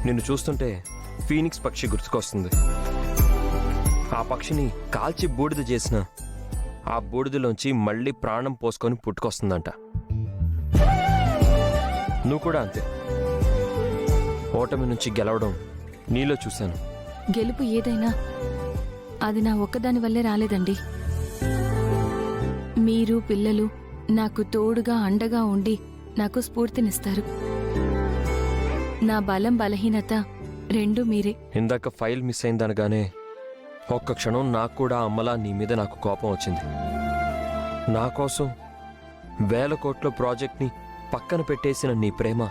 నిన్ను చూస్తుంటే ఫీనిక్స్ పక్షి గుర్తుకొస్తుంది. ఆ పక్షిని కాల్చి బూడిద చేసిన ఆ బూడిదలోంచి మళ్ళీ ప్రాణం పోసుకొని పుట్టుకొస్తుందంట. నువ్వు కూడా అంతే. ఓటమి నుంచి గెలవడం నీలో చూశాను. గెలుపు ఏదైనా అది నా ఒక్కదాని వల్లే రాలేదండి. మీరు పిల్లలు నాకు తోడుగా అండగా ఉండి నాకు స్ఫూర్తినిస్తారు. నా బలం బలహీనత రెండూ మీరే. ఇందాక ఫైల్ మిస్ అయిందనగానే ఒక్క క్షణం నాకు కూడా అమ్మలా నీ మీద నాకు కోపం వచ్చింది. నా కోసం 1000 కోట్ల ప్రాజెక్ట్ని పక్కన పెట్టేసిన నీ ప్రేమ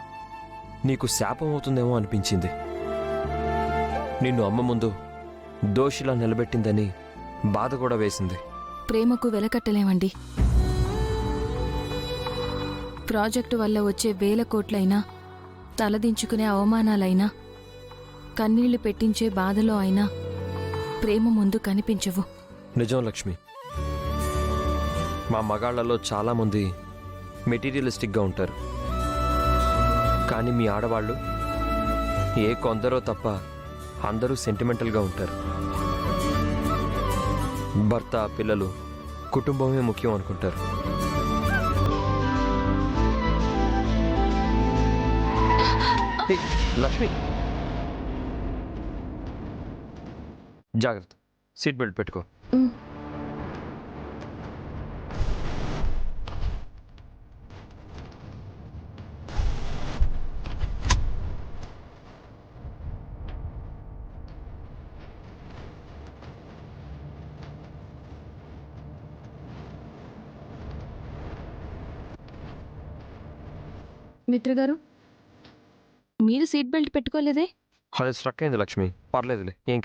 నీకు శాపం అవుతుందేమో అనిపించింది. నిన్ను అమ్మ ముందు దోషిలా నిలబెట్టిందని బాధ కూడా వేసింది. ప్రేమకు వెలకట్టలేమండి. ప్రాజెక్టు వల్ల వచ్చే 1000 కోట్లైనా, తలదించుకునే అవమానాలైనా, కన్నీళ్లు పెట్టించే బాధలో అయినా ప్రేమ ముందు కనిపించవు. నిజం లక్ష్మి. మా మగాళ్లలో చాలామంది మెటీరియలిస్టిక్గా ఉంటారు. కానీ మీ ఆడవాళ్ళు ఏ కొందరో తప్ప అందరూ సెంటిమెంటల్గా ఉంటారు. భర్త, పిల్లలు, కుటుంబమే ముఖ్యం అనుకుంటారు. లక్ష్మి, జాగ్రత్త, సీట్ బెల్ట్ పెట్టుకో. మిత్ర గారు, మీరు సీట్ బెల్ట్ పెట్టుకోలేదే? అది స్ట్రక్ అయింది లక్ష్మి. పర్లేదులే, ఏం